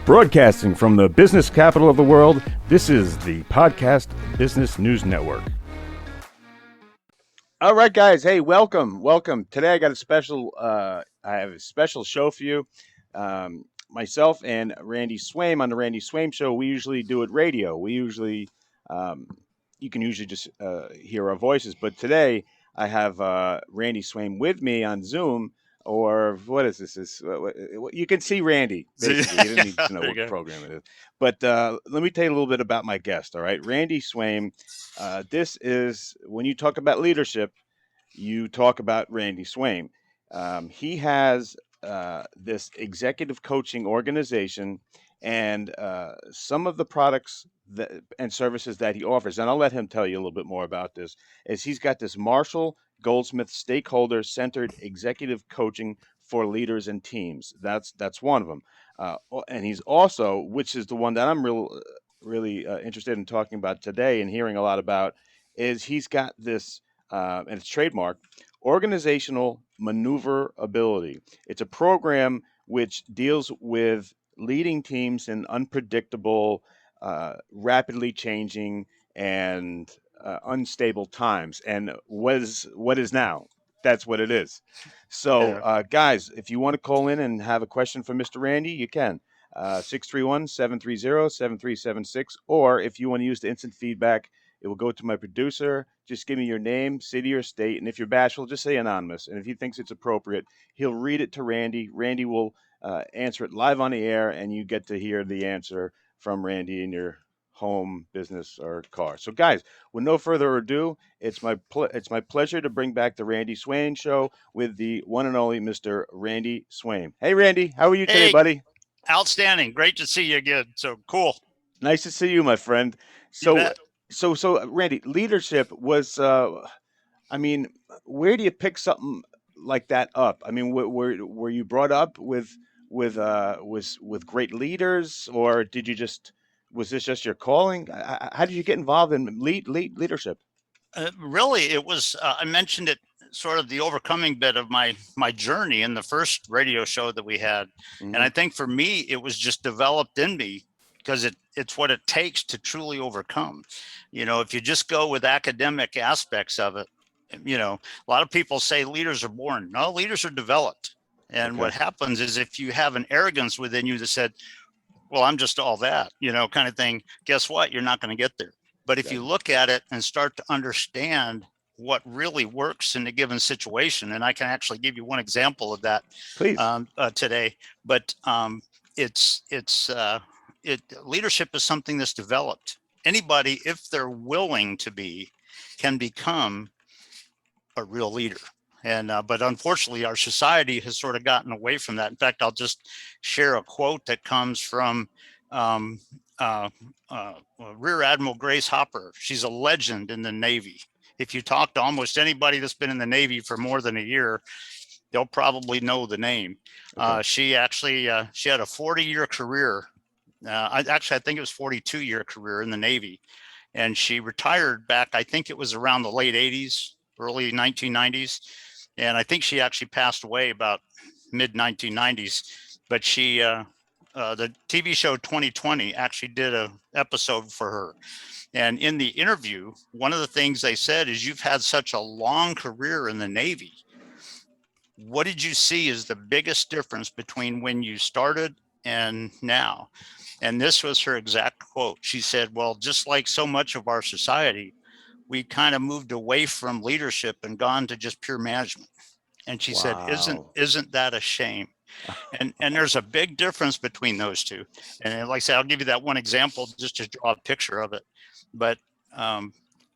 Broadcasting from the business capital of the world, this is the Podcast Business News Network. All right, guys. Hey, welcome. Today I got I have a special show for you. Myself and Randy Swaim on the Randy Swaim Show. We usually do it radio. You can usually just hear our voices, but today I have Randy Swaim with me on Zoom. Or what is this? You can see Randy, basically. You don't need to know what program it is. But let me tell you a little bit about my guest, all right? Randy Swaim. This is, when you talk about leadership, you talk about Randy Swaim. He has this executive coaching organization and some of the products and services that he offers, and I'll let him tell you a little bit more about this, is he's got this Marshall Goldsmith stakeholder-centered executive coaching for leaders and teams. That's one of them. And he's also, which is the one that I'm really interested in talking about today and hearing a lot about, is he's got this, and it's trademarked, organizational maneuverability. It's a program which deals with leading teams in unpredictable, rapidly changing, and unstable times. And what is now? That's what it is. So, guys, if you want to call in and have a question for Mr. Randy, you can. 631-730-7376. Or if you want to use the instant feedback, it will go to my producer. Just give me your name, city, or state. And if you're bashful, just say anonymous. And if he thinks it's appropriate, he'll read it to Randy. Randy will answer it live on the air, and you get to hear the answer from Randy in your home, business, or car. So, guys, with no further ado, it's my pleasure to bring back the Randy Swaim Show with the one and only Mr. Randy Swaim. Hey, Randy, how are you today, buddy? Outstanding. Great to see you again. So cool. Nice to see you, my friend. So, Randy, leadership was, where do you pick something like that up? I mean, were you brought up with great leaders, or was this just your calling? How did you get involved in leadership? Really, it was, I mentioned it, sort of the overcoming bit of my journey in the first radio show that we had. Mm-hmm. And I think for me, it was just developed in me because it's what it takes to truly overcome. You know, if you just go with academic aspects of it, you know, a lot of people say leaders are born. No, leaders are developed. And what happens is if you have an arrogance within you that said, well, I'm just all that, you know, kind of thing, guess what? You're not going to get there. But if you look at it and start to understand what really works in a given situation, and I can actually give you one example of that today, but leadership is something that's developed. Anybody, if they're willing to be, can become a real leader. And but unfortunately, our society has sort of gotten away from that. In fact, I'll just share a quote that comes from Rear Admiral Grace Hopper. She's a legend in the Navy. If you talk to almost anybody that's been in the Navy for more than a year, they'll probably know the name. She actually she had a 40-year career. I think it was 42-year career in the Navy, and she retired back. I think it was around the late 80s, early 1990s, and I think she actually passed away about mid 1990s. But she the TV show 2020 actually did an episode for her. And in the interview, one of the things they said is, you've had such a long career in the Navy. What did you see as the biggest difference between when you started and now? And this was her exact quote. She said, well, just like so much of our society, we kind of moved away from leadership and gone to just pure management. And she said, isn't that a shame? And there's a big difference between those two. And like I said, I'll give you that one example just to draw a picture of it. But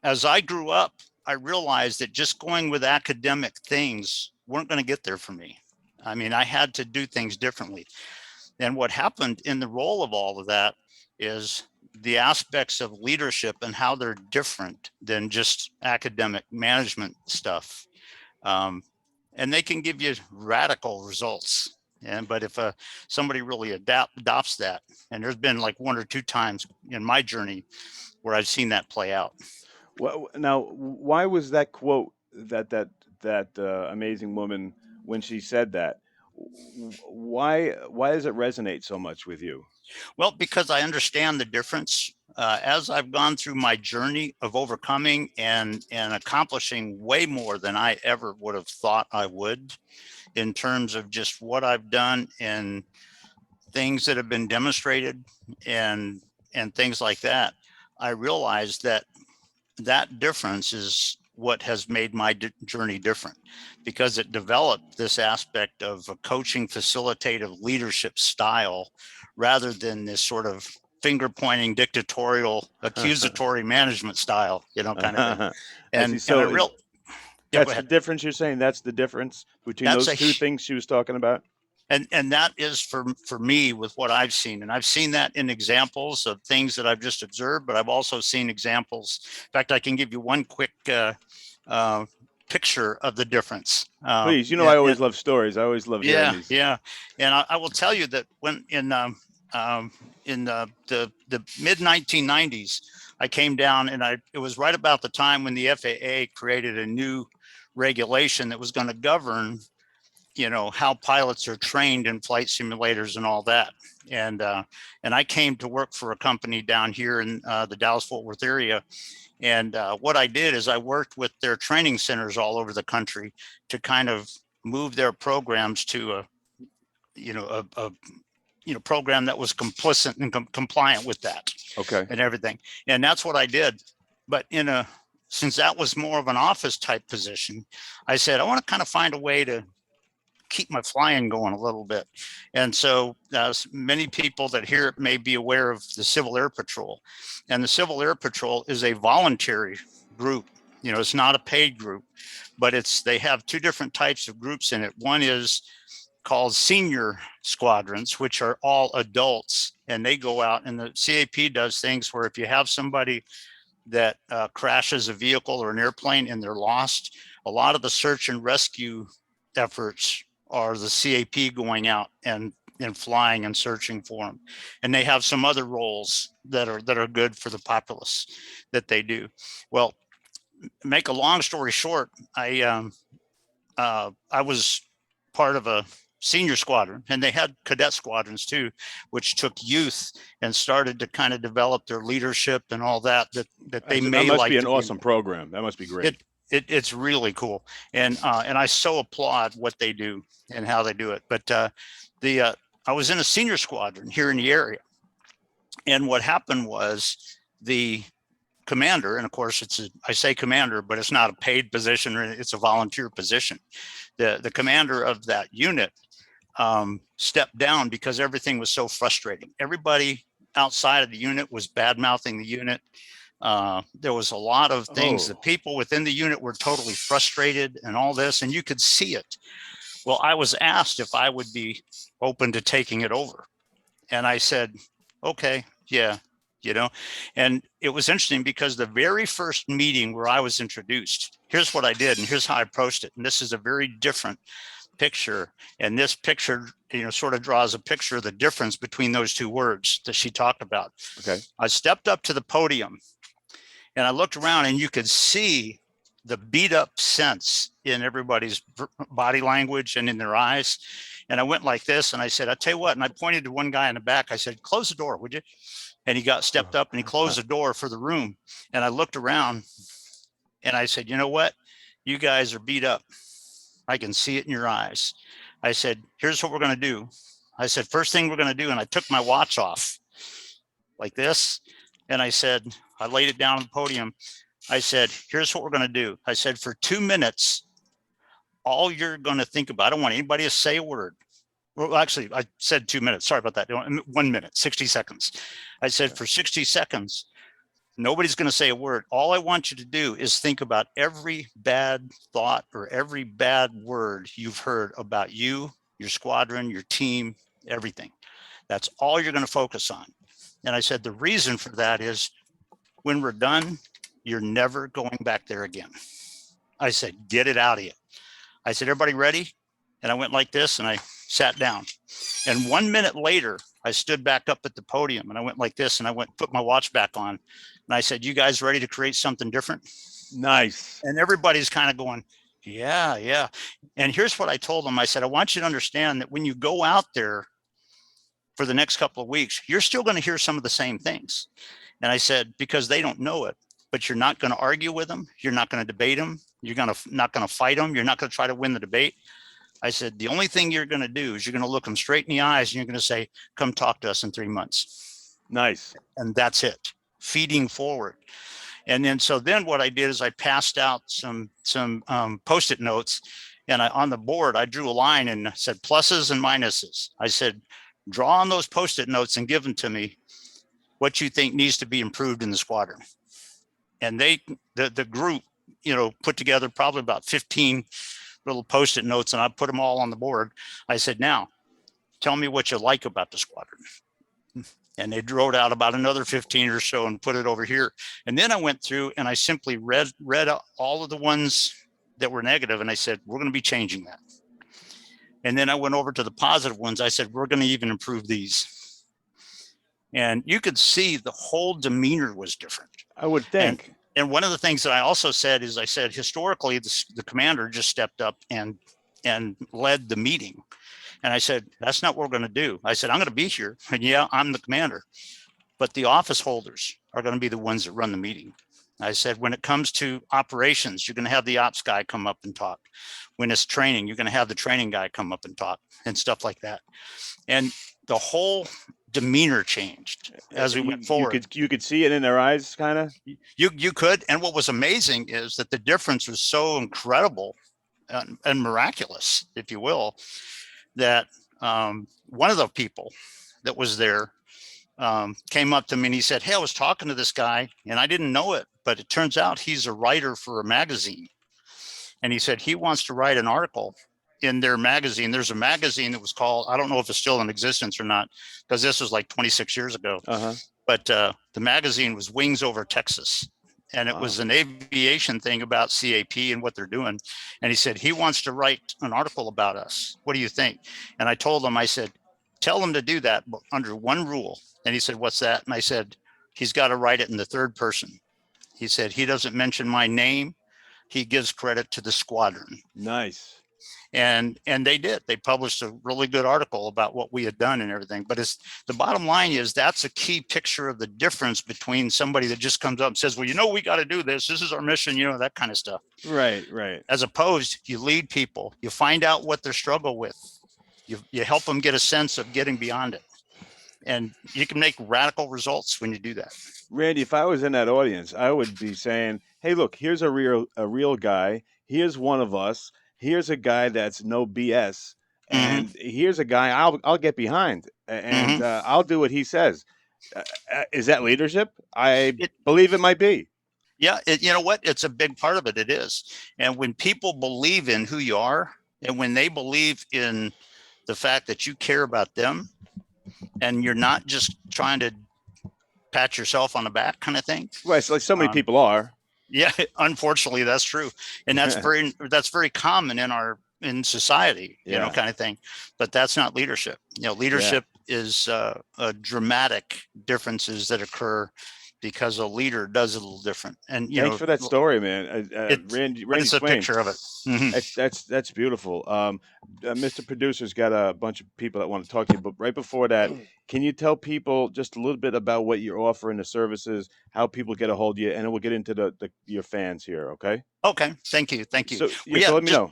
as I grew up, I realized that just going with academic things weren't going to get there for me. I mean, I had to do things differently. And what happened in the role of all of that is the aspects of leadership and how they're different than just academic management stuff. And they can give you radical results. But if somebody really adopts that, and there's been like one or two times in my journey where I've seen that play out. Well, now, why was that quote, that amazing woman, when she said that, Why does it resonate so much with you? Well, because I understand the difference. As I've gone through my journey of overcoming and accomplishing way more than I ever would have thought I would, in terms of just what I've done and things that have been demonstrated and things like that, I realized that that difference is what has made my journey different, because it developed this aspect of a coaching facilitative leadership style rather than this sort of finger pointing dictatorial accusatory management style, kind of thing. I see. And I So real yeah, go that's the ahead. difference you're saying. That's the difference between That's those a two things she was talking about. and that is for me with what I've seen, and I've seen that in examples of things that I've just observed, but I've also seen examples. In fact, I can give you one quick uh, picture of the difference. Please, I always love stories. I always love hearing Yeah, these. yeah, and I will tell you that when in the mid 1990s, I came down, and it was right about the time when the FAA created a new regulation that was going to govern how pilots are trained in flight simulators and all that. And I came to work for a company down here in the Dallas-Fort Worth area. And what I did is I worked with their training centers all over the country to kind of move their programs to a program that was complicit and compliant with that Okay. and everything. And that's what I did. But since that was more of an office type position, I said, I want to kind of find a way to keep my flying going a little bit. And so many people that hear it may be aware of the Civil Air Patrol. And the Civil Air Patrol is a voluntary group. It's not a paid group, but they have two different types of groups in it. One is called senior squadrons, which are all adults, and they go out, and the CAP does things where if you have somebody that crashes a vehicle or an airplane and they're lost, a lot of the search and rescue efforts are the CAP going out and flying and searching for them. And they have some other roles that are good for the populace that they do. Well, make a long story short, I was part of a senior squadron, and they had cadet squadrons too, which took youth and started to kind of develop their leadership and all that they may must like be to an be. awesome program. That must be great. It's really cool, and I so applaud what they do and how they do it. But I was in a senior squadron here in the area, and what happened was the commander, and of course I say commander, but it's not a paid position, it's a volunteer position. The commander of that unit stepped down because everything was so frustrating. Everybody outside of the unit was bad mouthing the unit. There was a lot of things. The people within the unit were totally frustrated and all this, and you could see it. Well, I was asked if I would be open to taking it over. And I said, okay, yeah, and it was interesting because the very first meeting where I was introduced, here's what I did and here's how I approached it. And this is a very different picture. And this picture, sort of draws a picture of the difference between those two words that she talked about. Okay. I stepped up to the podium and I looked around, and you could see the beat up sense in everybody's body language and in their eyes. And I went like this, and I said, I tell you what, and I pointed to one guy in the back. I said, close the door, would you? And he got stepped up and he closed the door for the room. And I looked around and I said, you know what? You guys are beat up. I can see it in your eyes. I said, here's what we're going to do. I said, first thing we're going to do, and I took my watch off like this. And I said, I laid it down on the podium. I said, here's what we're going to do. I said, for 2 minutes, all you're going to think about, I don't want anybody to say a word. Well, actually, I said 2 minutes. Sorry about that. 1 minute, 60 seconds. I said, for 60 seconds, nobody's going to say a word. All I want you to do is think about every bad thought or every bad word you've heard about you, your squadron, your team, everything. That's all you're going to focus on. And I said, the reason for that is when we're done, you're never going back there again. I said, get it out of you. I said, everybody ready? And I went like this and I sat down. And 1 minute later, I stood back up at the podium and I went like this and I put my watch back on. And I said, you guys ready to create something different? Nice. And everybody's kind of going, Yeah, yeah. And here's what I told them. I said, I want you to understand that when you go out there for the next couple of weeks, you're still going to hear some of the same things. And I said, because they don't know it, but you're not going to argue with them. You're not going to debate them. You're not going to fight them. You're not going to try to win the debate. I said, the only thing you're going to do is you're going to look them straight in the eyes and you're going to say, come talk to us in 3 months. Nice. And that's it. Feeding forward. And then, so then what I did is I passed out some Post-it notes, and on the board, I drew a line and said pluses and minuses. I said, draw on those Post-it notes and give them to me what you think needs to be improved in the squadron. And the group, put together probably about 15 little Post-it notes, and I put them all on the board. I said, now tell me what you like about the squadron. And they wrote out about another 15 or so and put it over here. And then I went through and I simply read all of the ones that were negative. And I said, we're going to be changing that. And then I went over to the positive ones. I said, we're going to even improve these. And you could see the whole demeanor was different. I would think. And one of the things that I also said is, I said, historically, the commander just stepped up and led the meeting. And I said, that's not what we're going to do. I said, I'm going to be here. And yeah, I'm the commander, but the office holders are going to be the ones that run the meeting. I said, when it comes to operations, you're going to have the ops guy come up and talk. When it's training, you're going to have the training guy come up and talk and stuff like that. And the whole demeanor changed as we went forward. You could see it in their eyes, kind of. You could. And what was amazing is that the difference was so incredible and miraculous, if you will, that one of the people that was there came up to me and he said, hey, I was talking to this guy and I didn't know it, but it turns out he's a writer for a magazine. And he said he wants to write an article in their magazine. There's a magazine that was called, I don't know if it's still in existence or not, because this was like 26 years ago. But the magazine was Wings Over Texas. And it was an aviation thing about CAP and what they're doing. And he said, he wants to write an article about us. What do you think? And I told him, I said, tell him to do that, but under one rule. And he said, what's that? And I said, he's got to write it in the third person. He said, he doesn't mention my name. He gives credit to the squadron. Nice. And they did. They published a really good article about what we had done and everything. But it's the bottom line is that's a key picture of the difference between somebody that just comes up and says, well, we got to do this. This is our mission, that kind of stuff. Right. As opposed, you lead people, you find out what they struggle with. You help them get a sense of getting beyond it. And you can make radical results when you do that. Randy, if I was in that audience, I would be saying, hey, look, here's a real guy. Here's one of us. Here's a guy that's no BS, and here's a guy I'll get behind, and I'll do what he says. Is that leadership? I believe it might be. Yeah, you know what? It's a big part of it. It is. And when people believe in who you are, and when they believe in the fact that you care about them, and you're not just trying to pat yourself on the back kind of thing. Right. It's like so many people are. Yeah, unfortunately, that's true, and that's very common in society, kind of thing. But that's not leadership. Leadership is dramatic differences that occur because a leader does it a little different. And thanks for that story, man. Randy it's a Swaim. picture of it. That's beautiful. Mr. Producer's got a bunch of people that want to talk to you, but right before that, can you tell people just a little bit about what you're offering, the services, how people get a hold of you, and then we'll get into your fans here, okay? Okay, thank you. So, so let me know.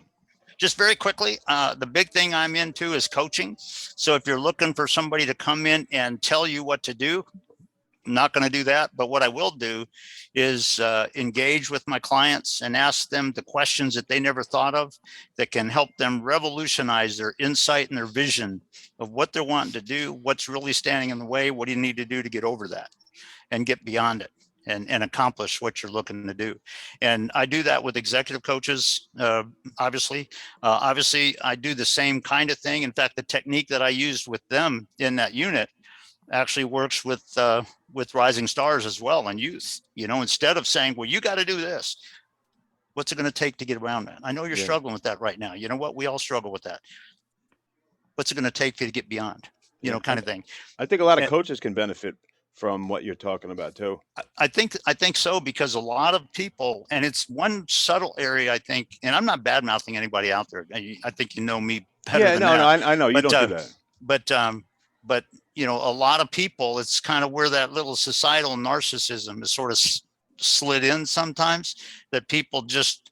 Just very quickly, the big thing I'm into is coaching. So if you're looking for somebody to come in and tell you what to do, I'm not going to do that. But what I will do is engage with my clients and ask them the questions that they never thought of that can help them revolutionize their insight and their vision of what they're wanting to do, what's really standing in the way, what do you need to do to get over that and get beyond it and accomplish what you're looking to do. And I do that with executive coaches, obviously. Obviously, I do the same kind of thing. In fact, the technique that I used with them in that unit actually works with rising stars as well and youth. Instead of saying, well, you got to do this, what's it going to take to get around that? I know you're struggling with that right now. You know what? We all struggle with that. What's it going to take to get beyond, kind of thing. I think a lot of coaches can benefit from what you're talking about too. I think so, because a lot of people, and it's one subtle area, I think, and I'm not bad mouthing anybody out there. I think you know me better than No, that. I know you don't do that. But but you know, a lot of people, it's kind of where that little societal narcissism is sort of slid in sometimes, that people just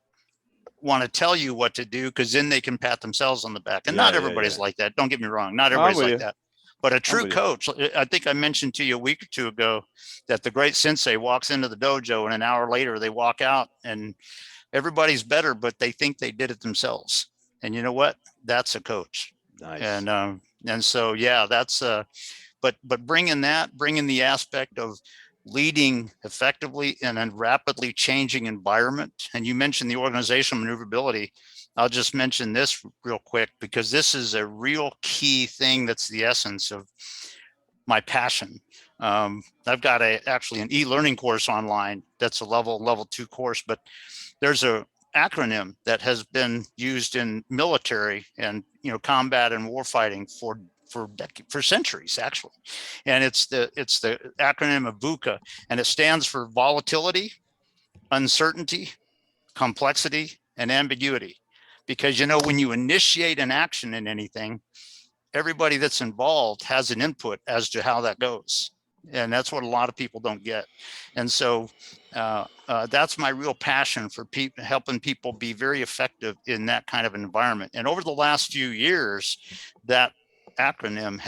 want to tell you what to do because then they can pat themselves on the back. And not everybody's like that. Don't get me wrong. Not everybody's like that. But a true coach, I think I mentioned to you a week or two ago that the great sensei walks into the dojo and an hour later they walk out and everybody's better, but they think they did it themselves. And you know what? That's a coach. Nice. And so, yeah, that's but bringing the aspect of leading effectively in a rapidly changing environment. And you mentioned the organizational maneuverability. I'll just mention this real quick because this is a real key thing. That's the essence of my passion. I've got actually an e-learning course online. That's a level 2 course, but there's a acronym that has been used in military and combat and warfighting for centuries actually, and it's the acronym of VUCA, and it stands for volatility, uncertainty, complexity, and ambiguity. Because when you initiate an action in anything, everybody that's involved has an input as to how that goes, and that's what a lot of people don't get. And so that's my real passion for helping people be very effective in that kind of environment. And over the last few years, that acronym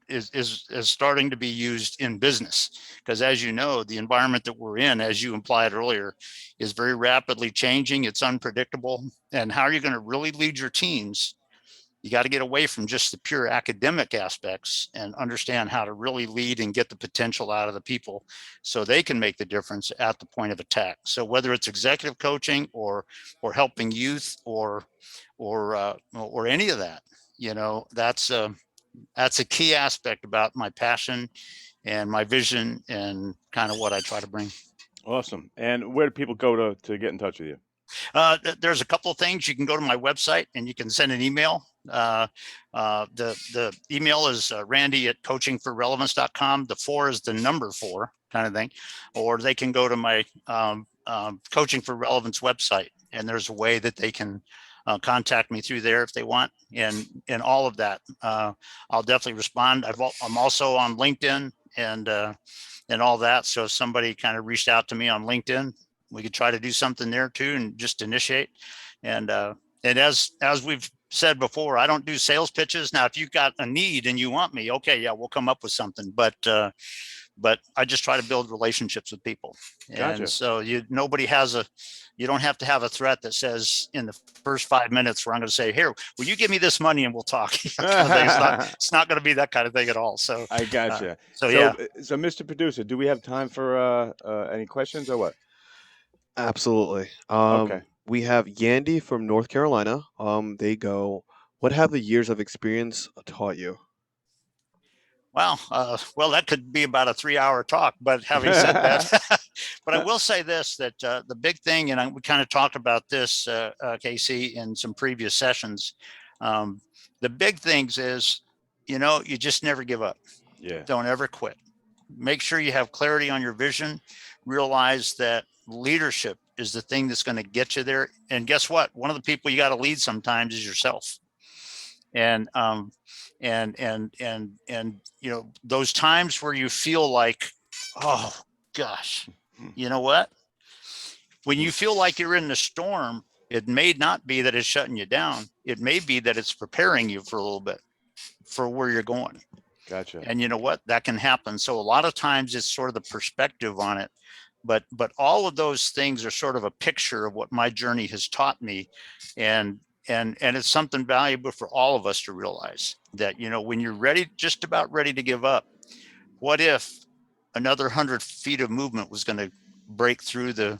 is starting to be used in business, because as you know, the environment that we're in, as you implied earlier, is very rapidly changing. It's unpredictable. And how are you going to really lead your teams? You got to get away from just the pure academic aspects and understand how to really lead and get the potential out of the people so they can make the difference at the point of attack. So whether it's executive coaching or helping youth or any of that, that's a key aspect about my passion and my vision and kind of what I try to bring. Awesome. And where do people go to get in touch with you? There's a couple of things. You can go to my website and you can send an email. The email is randy@coachingforrelevance.com. The 4 is the number 4 kind of thing. Or they can go to my Coaching for Relevance website, and there's a way that they can contact me through there if they want. And all of that, I'll definitely respond. I'm also on LinkedIn and all that. So if somebody kind of reached out to me on LinkedIn, we could try to do something there too and just initiate. And as we've said before, I don't do sales pitches. Now, if you've got a need and you want me, okay, yeah, we'll come up with something. But I just try to build relationships with people. Gotcha. And so you don't have to have a threat that says in the first 5 minutes where I'm going to say, here, will you give me this money and we'll talk? It's not going to be that kind of thing at all. So I gotcha. So Mr. Producer, do we have time for any questions or what? Absolutely. Okay. We have Yandy from North Carolina. They go, what have the years of experience taught you? Wow. Well, that could be about a 3-hour talk, but having said that, but I will say this, that the big thing, and we kind of talked about this, Casey, in some previous sessions. The big things is, you just never give up. Yeah. Don't ever quit. Make sure you have clarity on your vision. Realize that leadership is the thing that's going to get you there. And guess what? One of the people you got to lead sometimes is yourself. And those times where you feel like, oh gosh, you know what? When you feel like you're in the storm, it may not be that it's shutting you down. It may be that it's preparing you for a little bit for where you're going. Gotcha. And you know what? That can happen. So a lot of times it's sort of the perspective on it. But all of those things are sort of a picture of what my journey has taught me. And it's something valuable for all of us to realize that, when you're just about ready to give up, what if another 100 feet of movement was going to break through the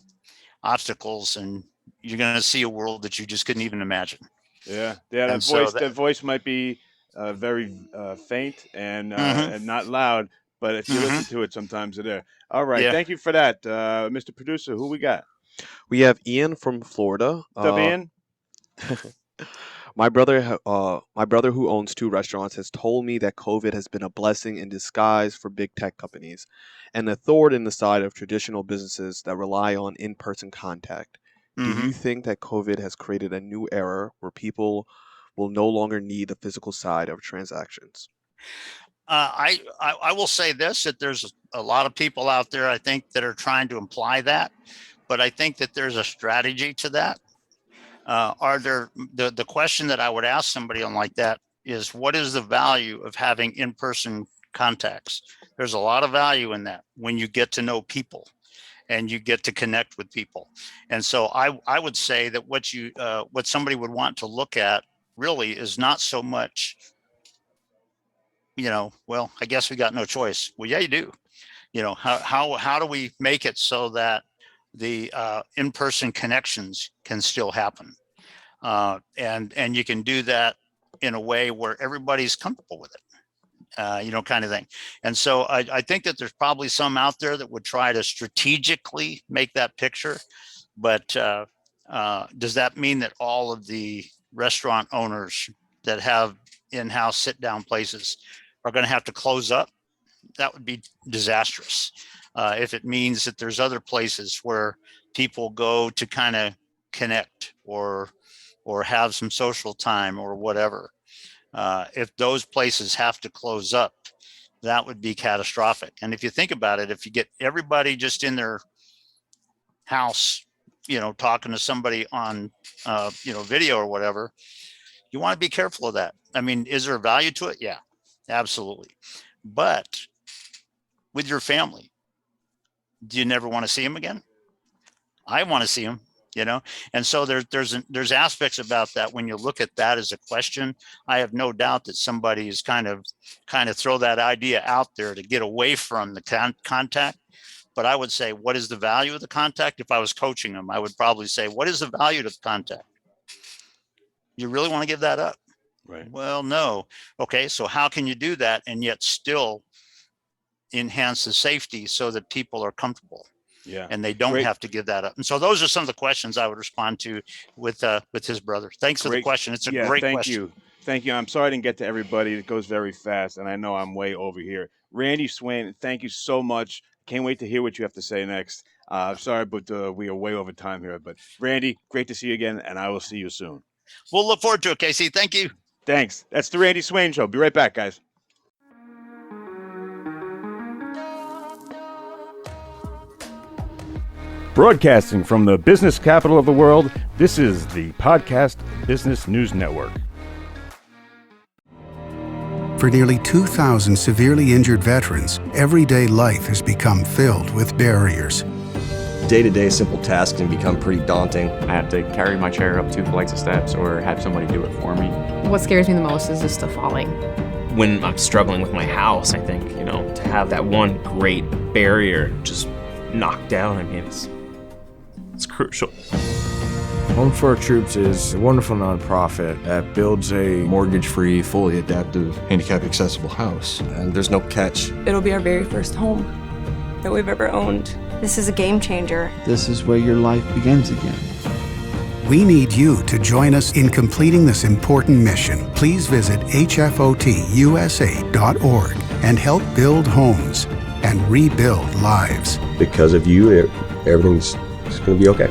obstacles and you're going to see a world that you just couldn't even imagine. Yeah. The voice might be very faint and not loud, but if you listen to it, sometimes they're there. All right. Yeah. Thank you for that. Mr. Producer, who we got? We have Ian from Florida. What's up, Ian? My brother who owns 2 restaurants has told me that COVID has been a blessing in disguise for big tech companies and a thorn in the side of traditional businesses that rely on in-person contact. Do Mm-hmm. you think that COVID has created a new era where people will no longer need the physical side of transactions? I will say this, that there's a lot of people out there, I think, that are trying to imply that, but I think that there's a strategy to that. The question that I would ask somebody on like that is, what is the value of having in-person contacts? There's a lot of value in that when you get to know people and you get to connect with people. And so I would say that what somebody would want to look at really is not so much, well, I guess we got no choice. Well, yeah, you do. How do we make it so that the in-person connections can still happen? And you can do that in a way where everybody's comfortable with it, kind of thing. And so I think that there's probably some out there that would try to strategically make that picture. But does that mean that all of the restaurant owners that have in-house sit-down places are going to have to close up? That would be disastrous. If it means that there's other places where people go to kind of connect or have some social time or whatever. If those places have to close up, that would be catastrophic. And if you think about it, if you get everybody just in their house, talking to somebody on, video or whatever, you want to be careful of that. I mean, is there a value to it? Yeah, absolutely. But with your family, do you never want to see them again? I want to see them. And so there's aspects about that. When you look at that as a question, I have no doubt that somebody is kind of throw that idea out there to get away from the contact. But I would say, what is the value of the contact? If I was coaching them, I would probably say, what is the value of the contact? You really want to give that up? Right. Well, no. Okay, so how can you do that and yet still enhance the safety so that people are comfortable? Yeah. And they don't have to give that up. And so those are some of the questions I would respond to with his brother. Thanks for the question. It's a great question. Thank you. I'm sorry I didn't get to everybody. It goes very fast, and I know I'm way over here. Randy Swaim, thank you so much. Can't wait to hear what you have to say next. Sorry, but we are way over time here. But Randy, great to see you again, and I will see you soon. We'll look forward to it, Casey. Thank you. Thanks. That's the Randy Swaim Show. Be right back, guys. Broadcasting from the business capital of the world, this is the Podcast Business News Network. For nearly 2,000 severely injured veterans, everyday life has become filled with barriers. Day-to-day simple tasks can become pretty daunting. I have to carry my chair up 2 flights of steps or have somebody do it for me. What scares me the most is just the falling. When I'm struggling with my house, I think, to have that one great barrier just knocked down, I mean, it's crucial. Home for Our Troops is a wonderful nonprofit that builds a mortgage-free, fully adaptive, handicap-accessible house. And there's no catch. It'll be our very first home that we've ever owned. This is a game changer. This is where your life begins again. We need you to join us in completing this important mission. Please visit hfotusa.org and help build homes and rebuild lives. Because of you, everything's going to be okay.